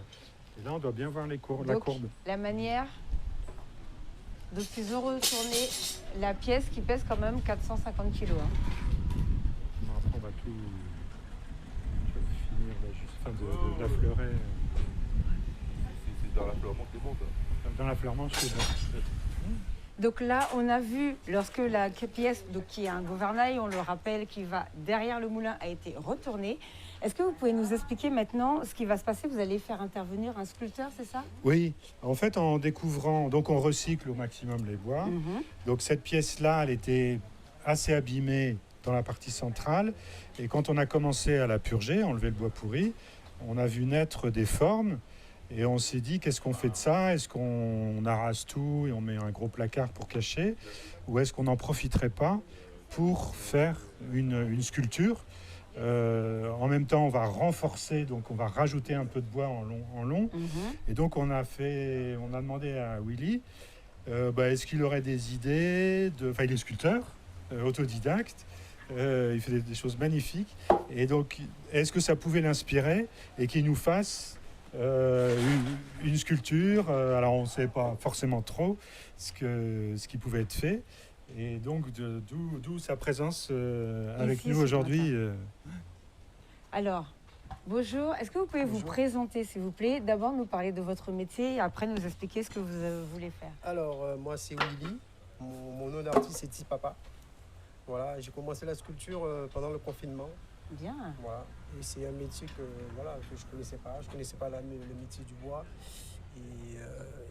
Et là, on doit bien voir la Donc, courbe. la manière. Donc, ils ont retourné la pièce qui pèse quand même 450 kilos. Hein. Bon, après, on va tout finir là, juste de l'affleurer. C'est dans l'affleurement qui monte. Dans l'affleurement, je suis Donc là, on a vu, lorsque la pièce, donc, qui est un gouvernail, on le rappelle, qui va derrière le moulin, a été retournée. Est-ce que vous pouvez nous expliquer maintenant ce qui va se passer? Vous allez faire intervenir un sculpteur, c'est ça? Oui, en fait, en découvrant, donc on recycle au maximum les bois. Donc cette pièce-là, elle était assez abîmée dans la partie centrale. Et quand on a commencé à la purger, enlever le bois pourri, on a vu naître des formes. Et on s'est dit, qu'est-ce qu'on fait de ça? Est-ce qu'on arrase tout et on met un gros placard pour cacher? Ou est-ce qu'on n'en profiterait pas pour faire une sculpture? En même temps, on va renforcer, donc on va rajouter un peu de bois en long. Et donc on a demandé à Willy, est-ce qu'il aurait des idées Enfin, il est sculpteur, autodidacte. Il fait des choses magnifiques. Et donc, est-ce que ça pouvait l'inspirer et qu'il nous fasse une sculpture? Alors, on ne sait pas forcément trop ce qui pouvait être fait. Et donc, d'où sa présence avec Ici, nous ce aujourd'hui. Alors, bonjour. Est-ce que vous pouvez vous présenter, s'il vous plaît? D'abord, nous parler de votre métier et après nous expliquer ce que vous voulez faire. Alors, moi, c'est Willy. Mon nom d'artiste, c'est Tipapa. Voilà, j'ai commencé la sculpture pendant le confinement. Bien. Voilà. Et c'est un métier que je ne connaissais pas. Je ne connaissais pas le métier du bois.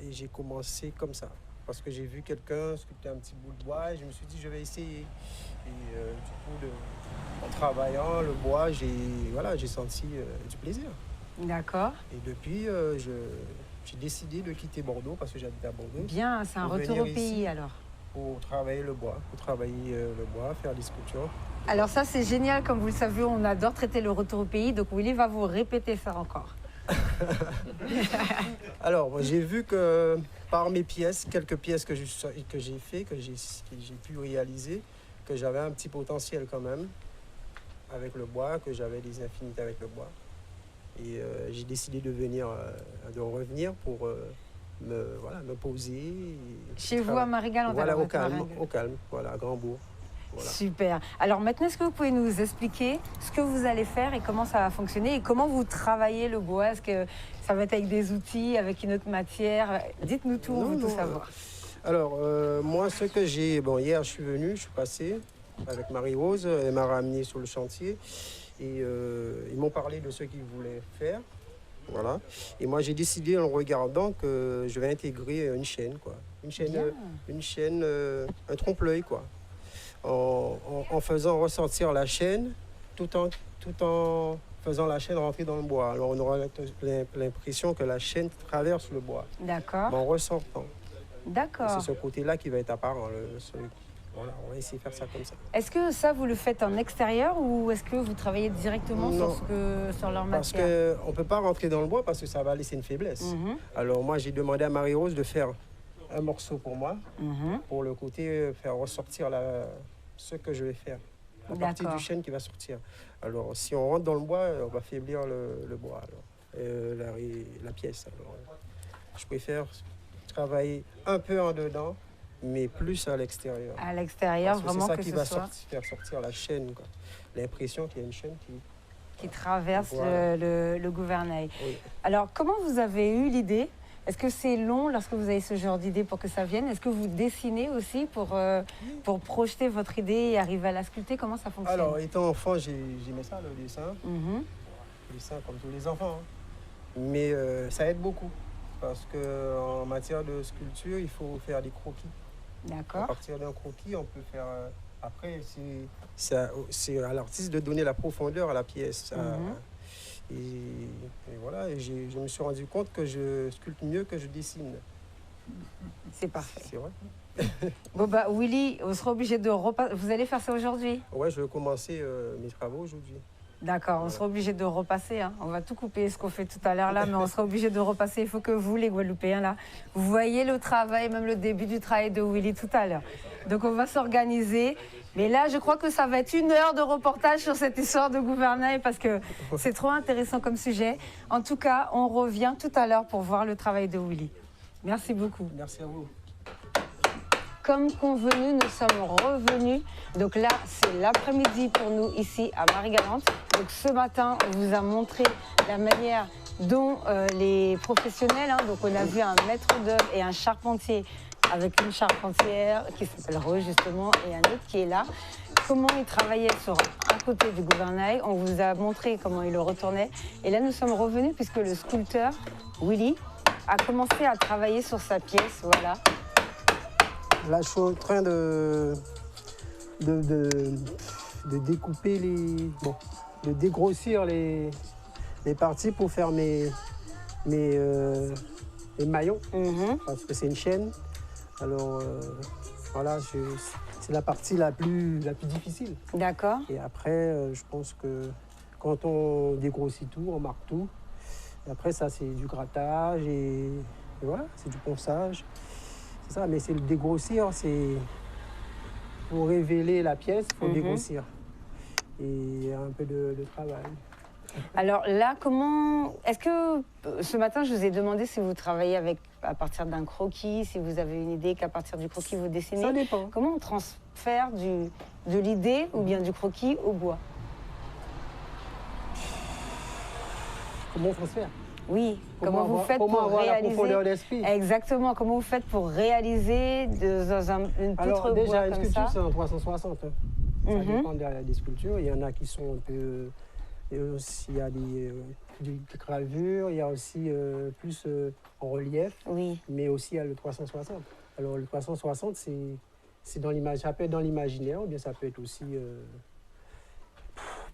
Et j'ai commencé comme ça. Parce que j'ai vu quelqu'un sculpter un petit bout de bois et je me suis dit, je vais essayer. Et du coup, en travaillant le bois, j'ai senti du plaisir. D'accord. Et depuis, j'ai décidé de quitter Bordeaux parce que j'habite à Bordeaux. Bien, c'est un Pour retour venir au pays ici. alors. Pour travailler le bois, faire des sculptures. Alors ça, c'est génial. Comme vous le savez, on adore traiter le retour au pays. Donc Willy va vous répéter ça encore. Alors, moi, j'ai vu que par mes pièces, quelques pièces que j'ai fait, que j'ai pu réaliser, que j'avais un petit potentiel quand même avec le bois, que j'avais des affinités avec le bois. Et j'ai décidé de revenir pour me poser. Chez vous à Marie-Galante, Voilà, alors, au calme, Marie-Galante. voilà, à Grandbourg. Voilà. Super. Alors maintenant, est-ce que vous pouvez nous expliquer ce que vous allez faire et comment ça va fonctionner et comment vous travaillez le bois? Est-ce que ça va être avec des outils, avec une autre matière? Dites-nous tout, on veut tout savoir. Alors, moi, ce que j'ai... Bon, hier, je suis passé avec Marie-Rose, elle m'a ramené sur le chantier et ils m'ont parlé de ce qu'ils voulaient faire. Voilà. Et moi, j'ai décidé en le regardant que je vais intégrer une chaîne, quoi. Une chaîne, un trompe-l'œil, quoi. En faisant ressortir la chaîne tout en faisant la chaîne rentrer dans le bois. Alors on aura l'impression que la chaîne traverse le bois. D'accord. Mais en ressortant. D'accord. C'est ce côté-là qui va être apparent. Voilà, on va essayer de faire ça comme ça. Est-ce que ça, vous le faites en extérieur ou est-ce que vous travaillez directement sur leur Parce matière? qu'on ne peut pas rentrer dans le bois parce que ça va laisser une faiblesse. Alors moi, j'ai demandé à Marie-Rose de faire un morceau pour moi, pour le côté faire ressortir ce que je vais faire. La partie du chêne qui va sortir. Alors, si on rentre dans le bois, on va faiblir le bois, la pièce. Alors, je préfère travailler un peu en dedans, mais plus à l'extérieur. À l'extérieur, vraiment c'est ça que qui ce va soit... faire sortir la chaîne. L'impression qu'il y a une chaîne qui traverse voilà. le gouvernail. Oui. Alors, comment vous avez eu l'idée? Est-ce que c'est long lorsque vous avez ce genre d'idée pour que ça vienne? Est-ce que vous dessinez aussi pour projeter votre idée et arriver à la sculpter? Comment ça fonctionne? Alors, étant enfant, j'aimais ça, le dessin. Le dessin comme tous les enfants. Hein. Mais ça aide beaucoup. Parce qu'en matière de sculpture, il faut faire des croquis. D'accord. À partir d'un croquis, on peut faire Après, c'est à l'artiste de donner la profondeur à la pièce. Et voilà, et je me suis rendu compte que je sculpte mieux que je dessine. C'est parfait. C'est vrai. Bon, bah, Willy, on sera obligé de repasser. Vous allez faire ça aujourd'hui? Ouais, je vais commencer mes travaux aujourd'hui. D'accord, on sera obligé de repasser. Hein. On va tout couper ce qu'on fait tout à l'heure là, mais on sera obligé de repasser. Il faut que vous, les Guadeloupéens, là, vous voyez le travail, même le début du travail de Willy tout à l'heure. Donc on va s'organiser. Mais là, je crois que ça va être 1 heure de reportage sur cette histoire de gouvernail parce que c'est trop intéressant comme sujet. En tout cas, on revient tout à l'heure pour voir le travail de Willy. Merci beaucoup. Merci à vous. Comme convenu, nous sommes revenus. Donc là, c'est l'après-midi pour nous ici à Marie-Galante. Donc ce matin, on vous a montré la manière dont les professionnels, donc on a vu un maître d'œuvre et un charpentier avec une charpentière qui s'appelle Rose justement et un autre qui est là. Comment ils travaillaient sur un côté du gouvernail. On vous a montré comment ils le retournaient. Et là, nous sommes revenus puisque le sculpteur, Willy, a commencé à travailler sur sa pièce. Voilà. Là, je suis en train de découper de dégrossir les parties pour faire mes maillons, parce que c'est une chaîne. Alors, voilà, c'est la partie la plus difficile. D'accord. Et après, je pense que quand on dégrossit tout, on marque tout. Et après, ça, c'est du grattage et voilà, c'est du ponçage. C'est ça, mais c'est le dégrossir, c'est pour révéler la pièce, il faut dégrossir. Et un peu de travail. Alors là, est-ce que ce matin, je vous ai demandé si vous travaillez à partir d'un croquis, si vous avez une idée qu'à partir du croquis, vous dessinez? Ça dépend. Comment on transfère de l'idée ou bien du croquis au bois? Comment on transfère? Oui, comment vous faites pour avoir réaliser... la profondeur d'esprit? Exactement, comment vous faites pour réaliser une poutre Alors déjà, bois une comme sculpture, ça? c'est en 360. Ça dépend des sculptures. Il y en a qui sont un peu... il y a des gravures, il y a aussi plus en relief, Oui. mais aussi il y a le 360. Alors le 360, c'est dans l'image, ça peut être dans l'imaginaire, ou bien ça peut être aussi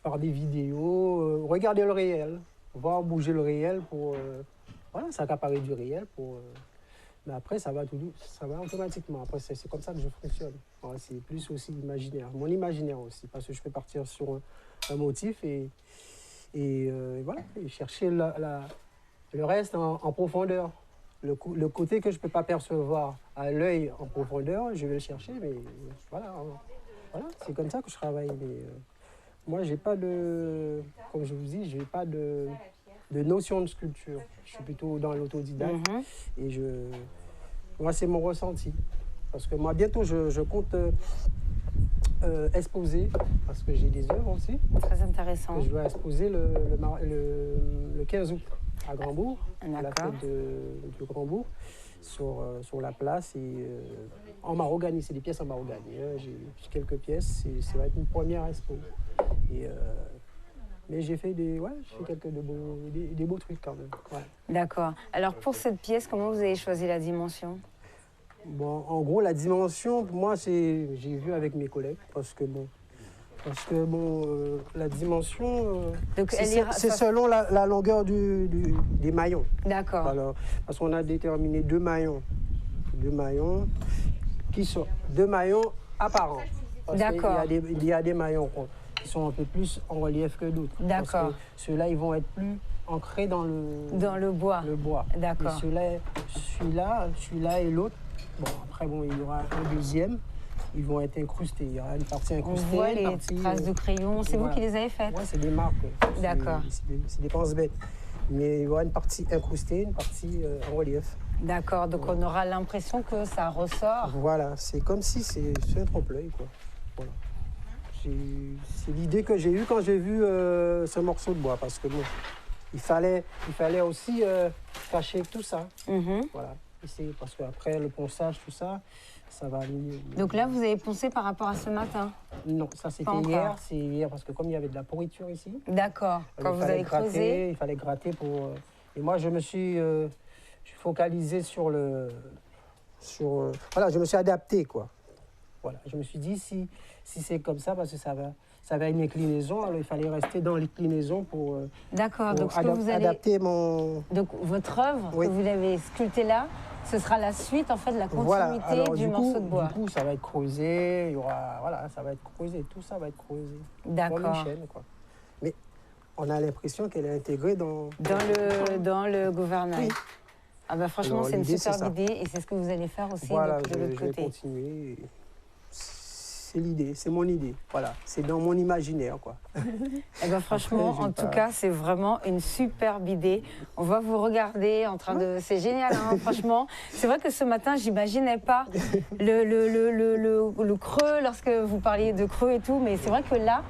par des vidéos. Regarder le réel, voir bouger le réel pour voilà, s'accaparer du réel pour. Mais après, ça va automatiquement. Après, c'est comme ça que je fonctionne. Voilà, c'est plus aussi imaginaire, mon imaginaire aussi, parce que je peux partir sur un motif et voilà, et chercher le reste en profondeur. Le côté que je ne peux pas percevoir à l'œil en profondeur, je vais le chercher, mais voilà, c'est comme ça que je travaille. Mais, moi, j'ai pas comme je vous dis, j'ai pas de notion de sculpture. Je suis plutôt dans l'autodidacte et moi, c'est mon ressenti. Parce que moi, bientôt, je compte exposer, parce que j'ai des œuvres aussi. Très intéressant. Que je dois exposer le 15 août à Grandbourg, à la fête de Grandbourg, sur la place. Et en marogani, c'est des pièces en marogani. Hein. J'ai quelques pièces, ça va être une première expo. Et, mais j'ai fait des beaux trucs quand même. Ouais. D'accord. Alors pour cette pièce, comment vous avez choisi la dimension? Bon, en gros, la dimension, moi, j'ai vu avec mes collègues, parce que la dimension, c'est selon la longueur des maillons. D'accord. Alors, parce qu'on a déterminé deux maillons qui sont deux maillons apparents. D'accord. Il y a des maillons qui sont un peu plus en relief que d'autres. D'accord. Parce que ceux-là, ils vont être plus ancrés dans le bois. D'accord. Et celui-là et l'autre, il y aura un deuxième. Ils vont être incrustés. Il y aura une partie incrustée. On voit les traces de crayon. C'est vous qui les avez faites? Oui, c'est des marques. D'accord. C'est des penses-bêtes. Mais il y aura une partie incrustée, une partie en relief. D'accord. Donc on aura l'impression que ça ressort. Voilà. C'est comme si c'est un trompe-l'œil, quoi. Voilà. C'est l'idée que j'ai eue quand j'ai vu ce morceau de bois. Parce que bon, il fallait aussi cacher tout ça. Voilà. Parce qu'après le ponçage, tout ça, ça va aller mieux. Donc là, vous avez poncé par rapport à ce matin? Non, ça c'était hier. C'est hier parce que comme il y avait de la pourriture ici. D'accord. Quand vous avez creusé. Il fallait gratter pour. Et moi, je me suis focalisé sur voilà, je me suis adapté, quoi. Voilà, je me suis dit, si c'est comme ça, parce que ça va une inclinaison, alors il fallait rester dans l'inclinaison pour, D'accord, donc adapter mon... Donc votre œuvre Oui. que vous avez sculptée là, ce sera la suite, en fait, de la continuité Voilà, alors, du morceau de bois. Du coup, ça va être creusé, il y aura... Voilà, ça va être creusé, tout ça va être creusé. Comme D'accord. une chaîne, quoi. Mais on a l'impression qu'elle est intégrée dans le gouvernail. Oui. Ah bah franchement, Alors, c'est une l'idée, c'est superbe ça. idée et c'est ce que vous allez faire aussi Voilà, de je l'autre vais côté. continuer. C'est l'idée, c'est mon idée. Voilà, c'est dans mon imaginaire, quoi. Eh ben franchement, Après, j'ai en tout pas- cas, c'est vraiment une superbe idée. On va vous regarder en train de... C'est génial, hein, franchement. C'est vrai que ce matin, j'imaginais pas le creux lorsque vous parliez de creux et tout, mais c'est vrai que là,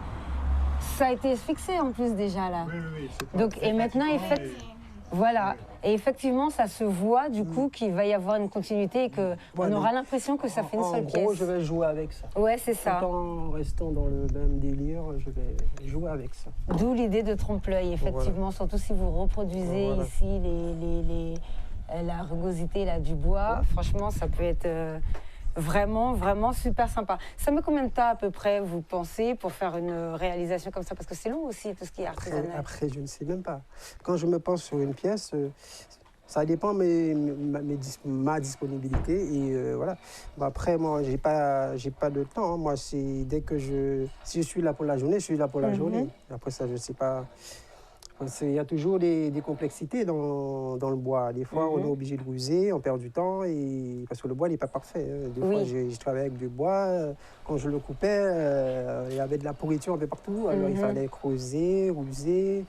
ça a été fixé en plus déjà là. Oui, c'est pas Donc, très et maintenant, pratiquement, voilà. Et effectivement, ça se voit du coup qu'il va y avoir une continuité et qu'on Voilà. aura l'impression que ça fait une En seule gros, pièce. je vais jouer avec ça. Ouais, c'est ça. Tout en restant dans le même délire, je vais jouer avec ça. D'où l'idée de trompe-l'œil, effectivement, surtout si vous reproduisez Voilà. ici la rugosité là, du bois. Franchement, ça peut être vraiment, vraiment super sympa. Ça met combien de temps à peu près, vous pensez, pour faire une réalisation comme ça? Parce que c'est long aussi, tout ce qui est artisanal. Après, je ne sais même pas. Quand je me pense sur une pièce, ça dépend ma disponibilité. Et voilà. Bon, après, moi, j'ai pas de temps. Hein. Moi, c'est dès que si je suis là pour la journée, je suis là pour la journée. Après ça, je ne sais pas. Il y a toujours des complexités dans le bois. Des fois, on est obligé de ruser, on perd du temps, parce que le bois n'est pas parfait. Hein. Des fois, je travaillais avec du bois. Quand je le coupais, il y avait de la pourriture un peu partout. Alors, il fallait creuser, ruser,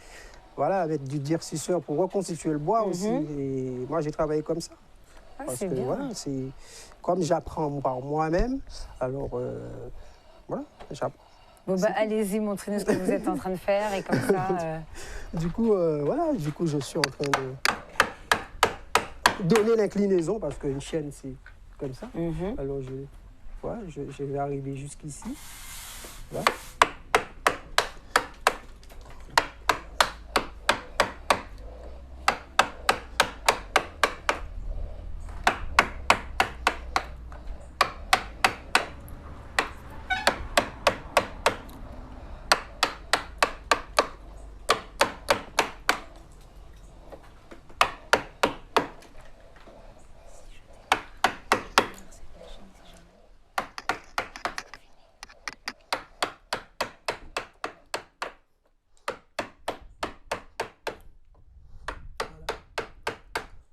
voilà, avec du durcisseur pour reconstituer le bois aussi. Et moi, j'ai travaillé comme ça. Ah, Parce c'est que bien. voilà, comme j'apprends par moi-même, alors voilà, j'apprends. Bon, bah, allez-y, montrez-nous ce que vous êtes en train de faire et comme ça... Du coup, voilà, je suis en train de donner l'inclinaison parce qu'une chaîne, c'est comme ça. Alors, je vais arriver jusqu'ici. Voilà.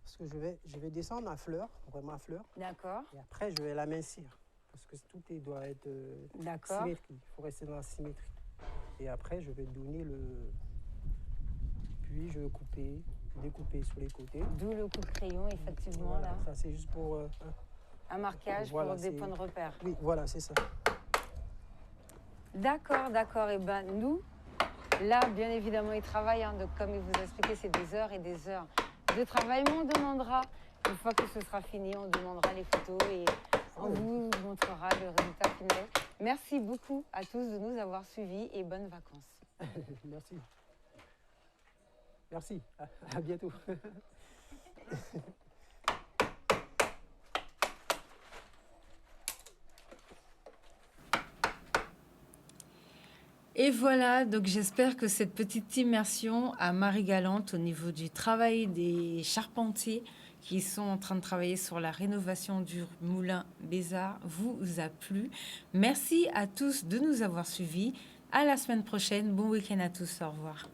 Parce que je vais descendre à fleur, vraiment à fleur, D'accord, et après je vais l'amincir. Parce que doit être d'accord. symétrique. Il faut rester dans la symétrie. Et après, je vais donner Puis je vais découper sur les côtés. D'où le coup de crayon, effectivement, Voilà, là. ça c'est juste pour... Un marquage Voilà, pour des c'est- points de repère. Oui, voilà, c'est ça. D'accord, d'accord. Et ben nous, là, bien évidemment, il travaille. Hein, donc, comme il vous a expliqué, c'est des heures et des heures de travail. Mais on demandera, une fois que ce sera fini, on demandera les photos et on vous montrera le résultat final. Merci beaucoup à tous de nous avoir suivis et bonnes vacances. Merci. Merci. À bientôt. Et voilà, donc j'espère que cette petite immersion à Marie-Galante au niveau du travail des charpentiers qui sont en train de travailler sur la rénovation du moulin Bézard vous a plu. Merci à tous de nous avoir suivis. À la semaine prochaine. Bon week-end à tous. Au revoir.